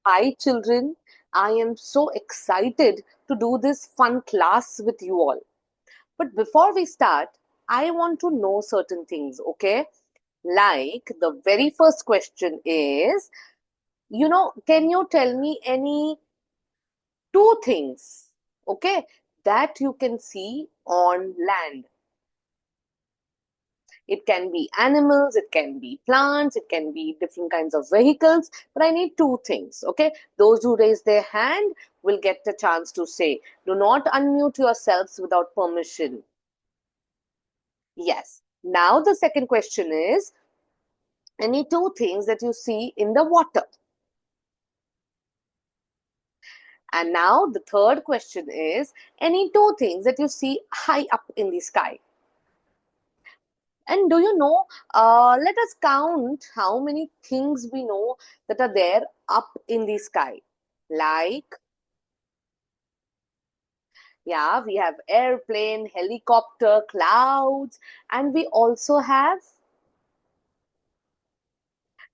Hi children, I am so excited to do this fun class with you all. But before we start, I want to know certain things, okay? Like the very first question is, can you tell me any two things, okay, that you can see on land? It can be animals, it can be plants, it can be different kinds of vehicles, but I need two things, okay? Those who raise their hand will get the chance to say. Do not unmute yourselves without permission. Yes. Now the second question is, any two things that you see in the water? And now the third question is, any two things that you see high up in the sky? And do you know, let us count how many things we know that are there up in the sky. Like, yeah, we have airplane, helicopter, clouds, and we also have,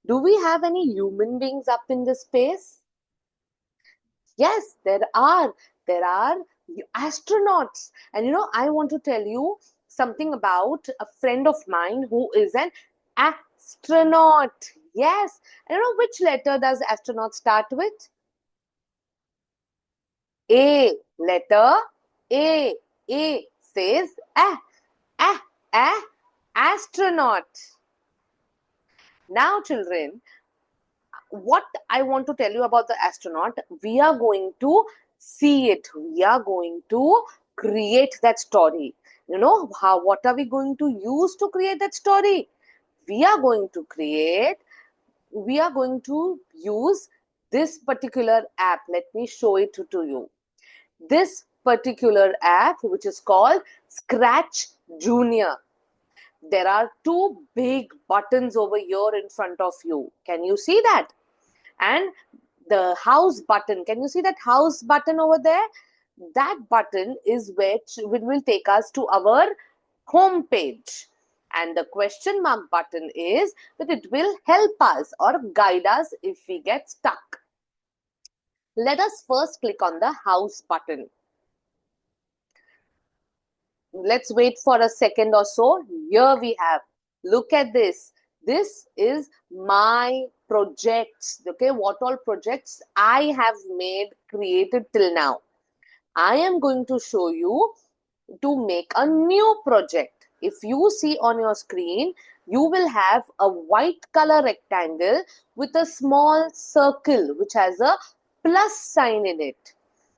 do we have any human beings up in the space? Yes, there are. There are astronauts. And I want to tell you something about a friend of mine who is an astronaut. Yes. And which letter does astronaut start with? A. Letter A. A says astronaut. Now, children, what I want to tell you about the astronaut, we are going to see it. We are going to create that story. What are we going to use to create that story? We are going to use this particular app. Let me show it to you. This particular app, which is called Scratch Junior. There are two big buttons over here in front of you. Can you see that? And the house button, can you see that house button over there? That button is which will take us to our home page. And the question mark button is that it will help us or guide us if we get stuck. Let us first click on the house button. Let's wait for a second or so. Here we have, look at this. This is my projects, okay? What all projects I have created till now. I am going to show you to make a new project. If you see on your screen, you will have a white color rectangle with a small circle which has a plus sign in it.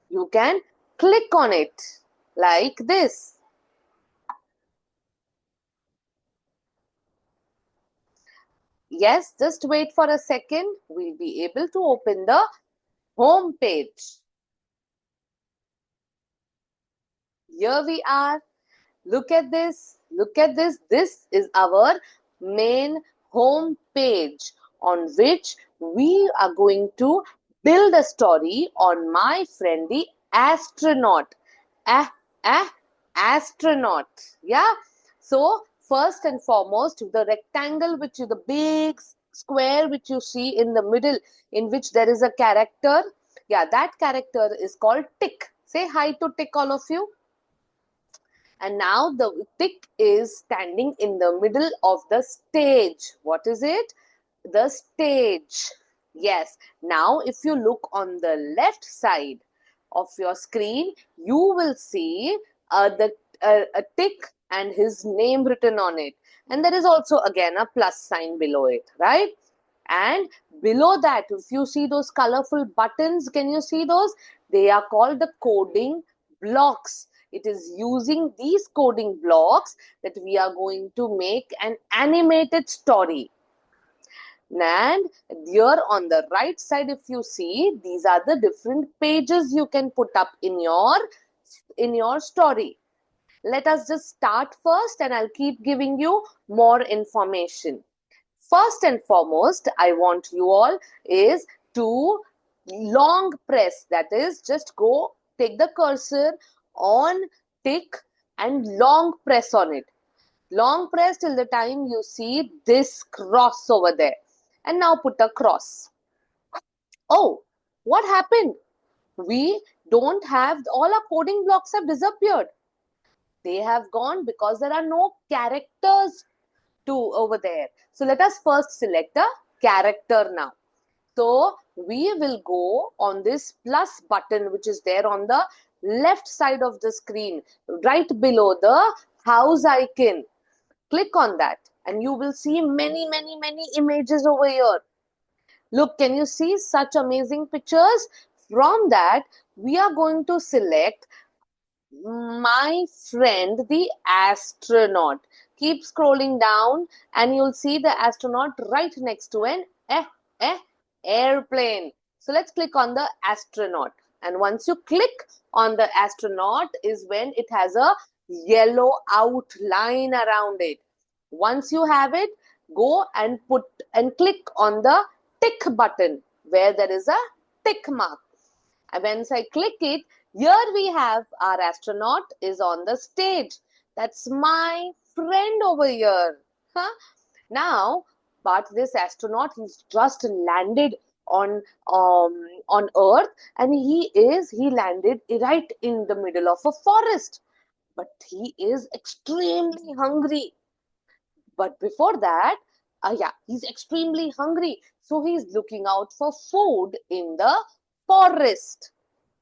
You can click on it like this. Yes, just wait for a second. We'll be able to open the home page. Here we are. Look at this. Look at this. This is our main home page on which we are going to build a story on my friend the astronaut. Astronaut. Yeah. So first and foremost, the rectangle, which is the big square which you see in the middle, in which there is a character. Yeah, that character is called tick. Say hi to tick, all of you. And now the tick is standing in the middle of the stage. What is it? The stage. Yes. Now, if you look on the left side of your screen, you will see a tick and his name written on it. And there is also again a plus sign below it, right? And below that, if you see those colorful buttons, can you see those? They are called the coding blocks. It is using these coding blocks that we are going to make an animated story. And here on the right side, if you see, these are the different pages you can put up in your story. Let us just start first and I'll keep giving you more information. First and foremost, I want you all is to long press. That is, just go take the cursor on tick and long press on it. Long press till the time you see this cross over there. And now put a cross. Oh, What happened? We don't have, all our coding blocks have disappeared. They have gone because there are no characters to over there. So let us first select a character now. So we will go on this plus button which is there on the left side of the screen, right below the house icon. Click on that and you will see many images over here. Look, can you see such amazing pictures? From that, we are going to select my friend, the astronaut. Keep scrolling down and you'll see the astronaut right next to an airplane. So let's click on the astronaut. And once you click on the astronaut is when it has a yellow outline around it. Once you have it, go and click on the tick button where there is a tick mark. And once I click it, here we have our astronaut is on the stage. That's my friend over here. Huh? Now, but this astronaut, he's just landed on Earth, and he landed right in the middle of a forest. But he is extremely hungry. But before that, he's extremely hungry. So he's looking out for food in the forest.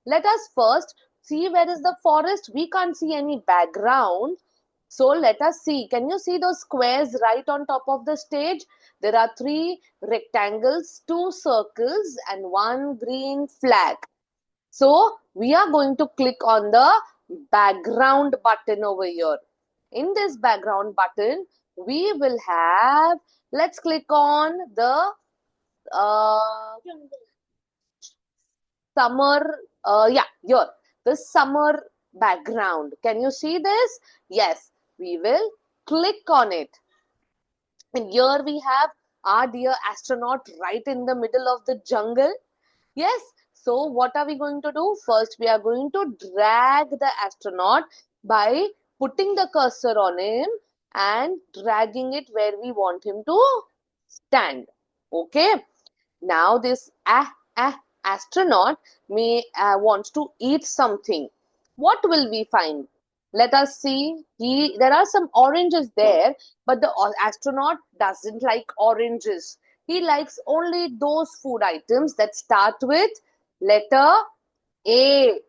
Let us first see where is the forest. We can't see any background. So let us see. Can you see those squares right on top of the stage? There are 3 rectangles, 2 circles, and 1 green flag. So we are going to click on the background button over here. In this background button, we will have, let's click on the summer, here, the summer background. Can you see this? Yes, we will click on it. And here we have our dear astronaut right in the middle of the jungle. Yes, so what are we going to do? First, we are going to drag the astronaut by putting the cursor on him and dragging it where we want him to stand. Okay. Now this astronaut may wants to eat something. What will we find? Let us see. There are some oranges there, but the astronaut doesn't like oranges. He likes only those food items that start with letter A.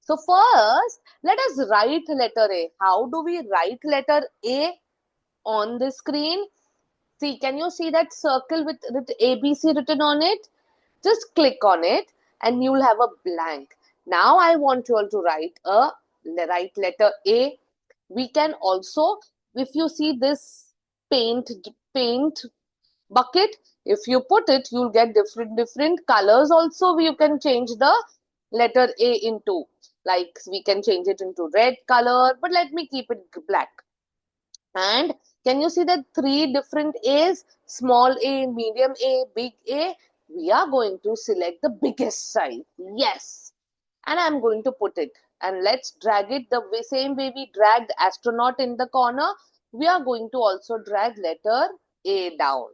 So first, let us write letter A. How do we write letter A on the screen? See, can you see that circle with ABC written on it? Just click on it and you'll have a blank. Now I want you all to write letter A. We can also, if you see this paint bucket, if you put it, you'll get different colors also. You can change the letter A into, like we can change it into red color, but let me keep it black. And can you see that 3 different A's? Small A, medium A, big A. We are going to select the biggest size. Yes. And I'm going to put it. And let's drag it the same way we dragged astronaut in the corner. We are going to also drag letter A down.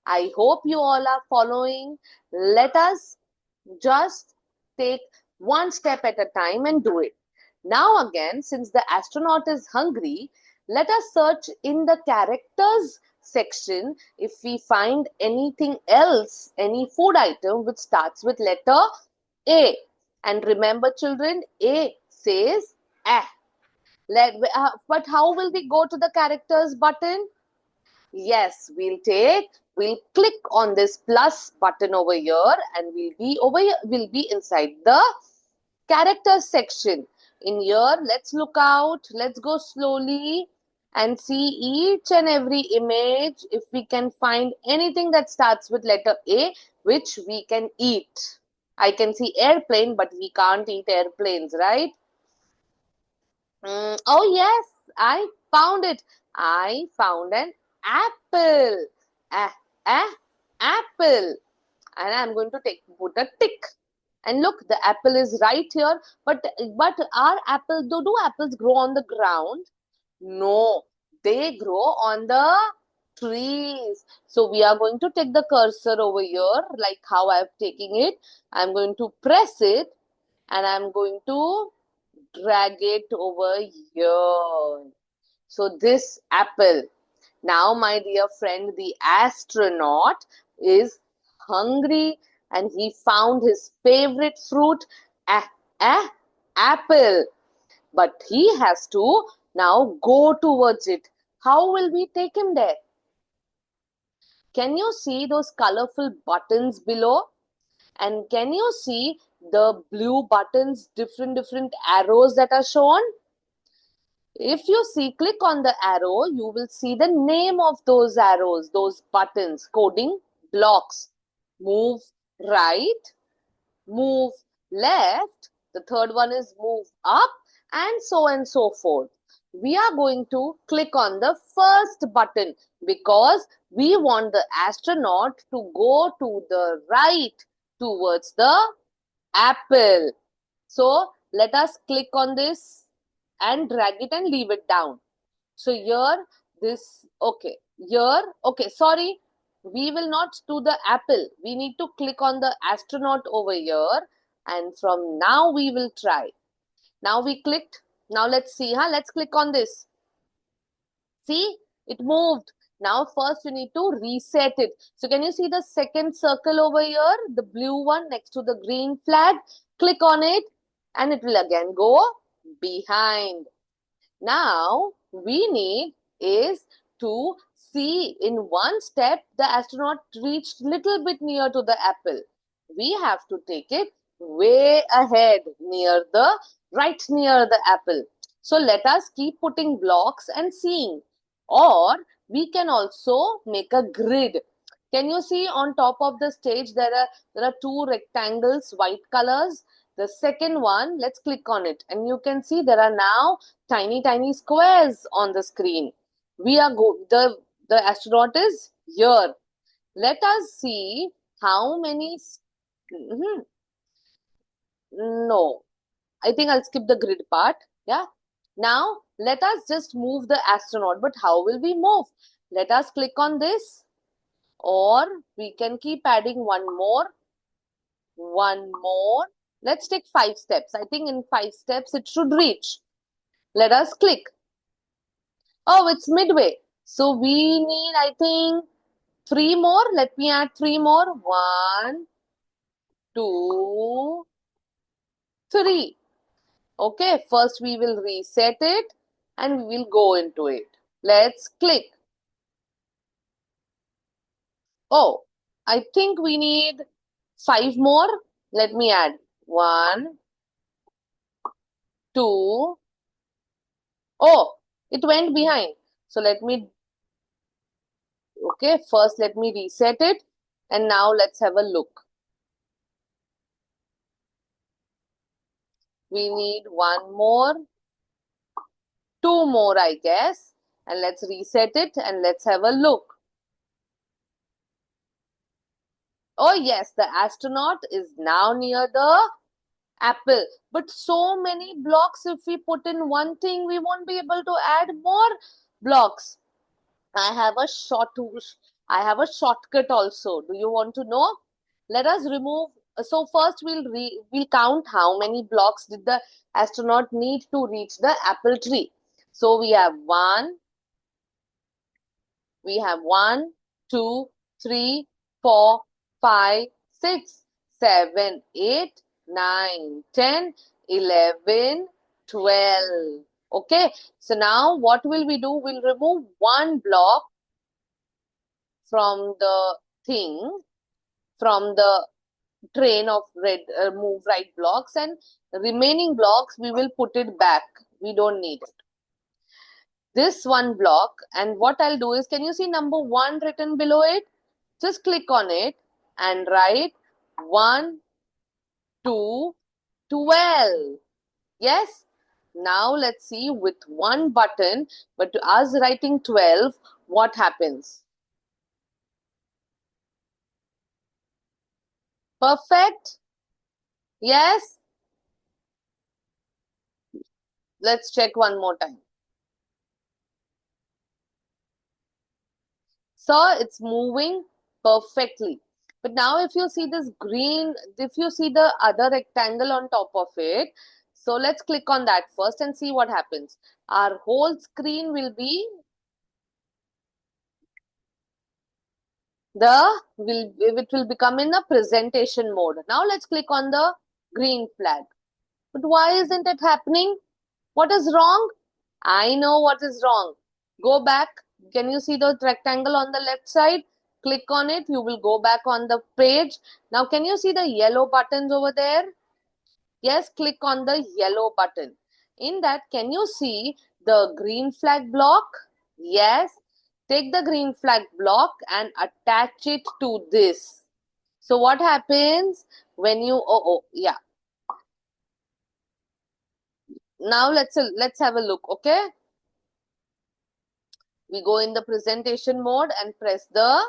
I hope you all are following. Let us just take one step at a time and do it. Now again, since the astronaut is hungry, let us search in the characters section if we find anything else, any food item which starts with letter A. And remember children, A says A. But how will we go to the characters button? Yes, we'll click on this plus button over here and we'll be inside the characters section. In here, let's look out, let's go slowly and see each and every image if we can find anything that starts with letter A which we can eat. I can see airplane, but we can't eat airplanes, right? Oh yes, I found it. I found an apple. Apple. And I'm going to put a tick. And look, the apple is right here. But our apple, do apples grow on the ground? No, they grow on the trees. So we are going to take the cursor over here, like how I'm taking it. I'm going to press it and I'm going to drag it over here. So this apple. Now, my dear friend, the astronaut is hungry and he found his favorite fruit, a, a apple. But he has to now go towards it. How will we take him there? Can you see those colorful buttons below? And can you see the blue buttons, different arrows that are shown? If you see, click on the arrow, you will see the name of those arrows, those buttons, coding blocks. Move right, move left, the third one is move up, and so forth. We are going to click on the first button because we want the astronaut to go to the right towards the apple. So let us click on this and drag it and leave it down. So here this, okay, here, okay, sorry, we will not do the apple. We need to click on the astronaut over here and from now we will try. Now we clicked. Now let's see, let's click on this. See, it moved. Now first you need to reset it. So can you see the second circle over here, the blue one next to the green flag? Click on it and it will again go behind. Now, we need is to see in one step the astronaut reached little bit near to the apple. We have to take it way ahead right near the apple. So let us keep putting blocks and seeing. Or we can also make a grid. Can you see on top of the stage there are two rectangles, white colors? The second one, let's click on it and you can see there are now tiny squares on the screen. The astronaut is here. Let us see how many. No, I think I'll skip the grid part. Yeah. Now let us just move the astronaut. But how will we move? Let us click on this, or we can keep adding one more. Let's take 5 steps. I think in 5 steps it should reach. Let us click. Oh, it's midway. So we need, I think, 3 more. Let me add 3 more. 1, 2, 3. Okay, first we will reset it and we will go into it. Let's click. Oh, I think we need 5 more. Let me add 1, 2. Oh, it went behind. So okay, first let me reset it and now let's have a look. We need 1 more, 2 more, I guess. And let's reset it and let's have a look. Oh yes, the astronaut is now near the apple. But so many blocks, if we put in one thing, we won't be able to add more blocks. I have a shortcut also. Do you want to know? Let us remove. So first we'll count how many blocks did the astronaut need to reach the apple tree. So we have 1, 2, 3, 4, 5, 6, 7, 8, 9, 10, 11, 12. Okay. So now what will we do? We'll remove one block from the from the train of move right blocks, and remaining blocks we will put it back. We don't need it. This one block, and what I'll do is, can you see number 1 written below it? Just click on it and write 1, 2, 12. Yes? Now let's see with one button, but to us writing 12, what happens? Perfect? Yes? Let's check one more time. So it's moving perfectly. But now if you see this green, if you see the other rectangle on top of it, so let's click on that first and see what happens. Our whole screen will be it will become in the presentation mode. Now let's click on the green flag. But why isn't it happening? What is wrong? I know what is wrong. Go back. Can you see the rectangle on the left side? Click on it. You will go back on the page. Now, can you see the yellow buttons over there? Yes, click on the yellow button. In that, can you see the green flag block? Yes. Take the green flag block and attach it to this. So what happens when you, yeah. Now let's have a look, okay? We go in the presentation mode and press the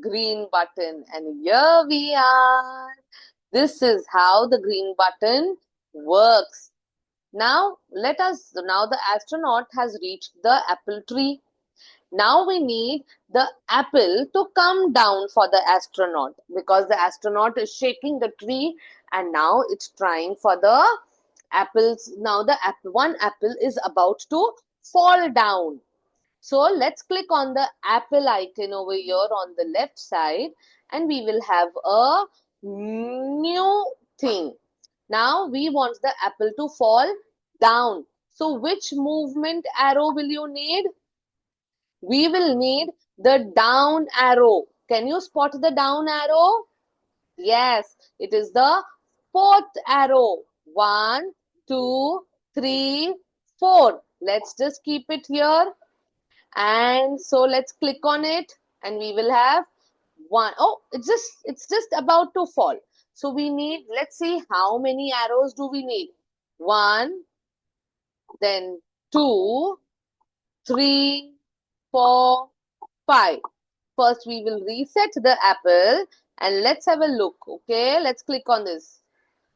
green button, and here we are. This is how the green button works. Now now the astronaut has reached the apple tree. Now we need the apple to come down for the astronaut, because the astronaut is shaking the tree and now it's trying for the apples. Now the one apple is about to fall down. So let's click on the apple icon over here on the left side, and we will have a new thing. Now we want the apple to fall down. So which movement arrow will you need? We will need the down arrow. Can you spot the down arrow? Yes, it is the fourth arrow. 1, 2, 3, 4. Let's just keep it here. And so let's click on it, and we will have one. Oh, it's just about to fall. So we need, let's see how many arrows do we need. 1, then 2, 3, 4, 5. First we will reset the apple and let's have a look. Okay, let's click on this.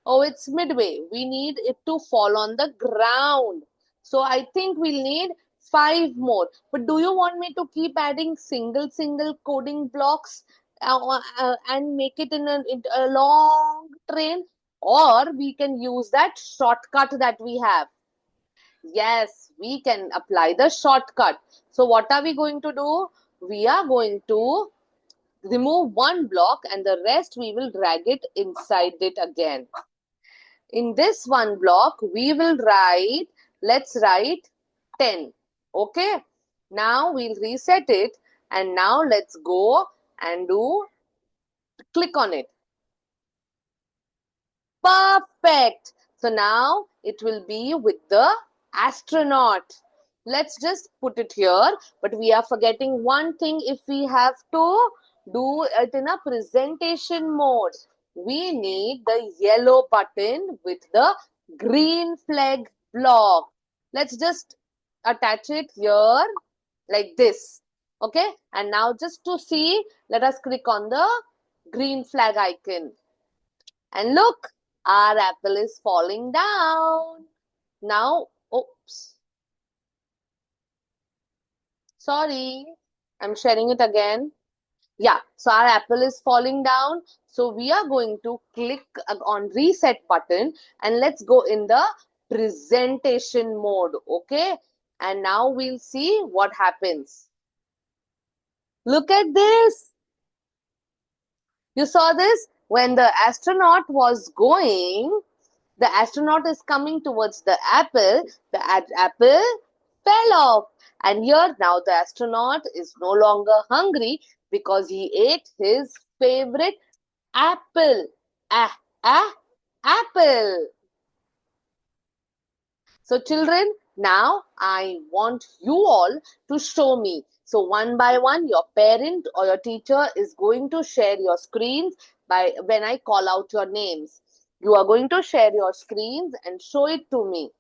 Oh, it's midway. We need it to fall on the ground. So I think we'll need 5 more. But do you want me to keep adding single coding blocks and make it in a long train? Or we can use that shortcut that we have. Yes, we can apply the shortcut. So what are we going to do? We are going to remove one block and the rest we will drag it inside it again. In this one block, we will write, let's write 10. Okay. Now we'll reset it, and now let's go and click on it. Perfect. So now it will be with the astronaut. Let's just put it here, but we are forgetting one thing. If we have to do it in a presentation mode, we need the yellow button with the green flag block. Let's just attach it here like this. Okay, and now just to see, let us click on the green flag icon. And look, our apple is falling down. Now, oops. Sorry, I'm sharing it again. Yeah, so our apple is falling down. So we are going to click on reset button and let's go in the presentation mode. Okay, and now we'll see what happens. Look at this. You saw this? When the astronaut was going, the astronaut is coming towards the apple apple fell off. And here now the astronaut is no longer hungry because he ate his favorite apple. Apple. So children, now I want you all to show me. So one by one, your parent or your teacher is going to share your screens by when I call out your names. You are going to share your screens and show it to me.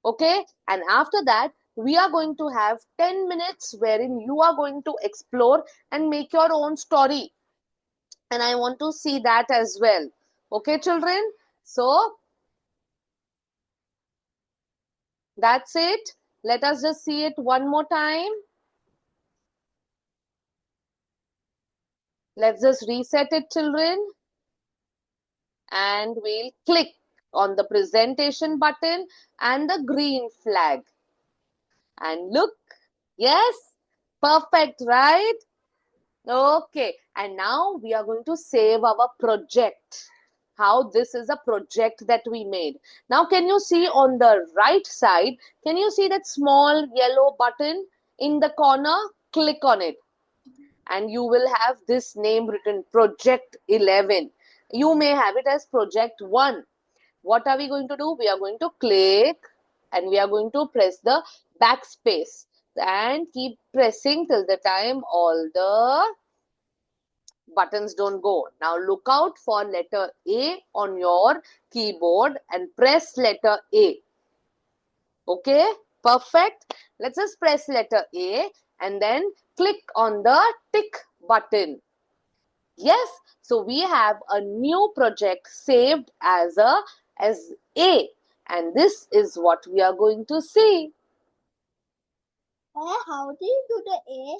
Okay? And after that, we are going to have 10 minutes wherein you are going to explore and make your own story. And I want to see that as well. Okay, children? So, that's it. Let us just see it one more time. Let's just reset it, children. And we'll click on the presentation button and the green flag. And look, yes, perfect, right? Okay, and now we are going to save our project. How this is a project that we made. Now, can you see on the right side, can you see that small yellow button in the corner? Click on it. And you will have this name written, Project 11. You may have it as Project 1. What are we going to do? We are going to click and we are going to press the backspace and keep pressing till the time all the buttons don't go. Now look out for letter A on your keyboard and press letter A. Okay, perfect. Let's just press letter A and then click on the tick button. Yes, so we have a new project saved as A, and this is what we are going to see. How do you do the A?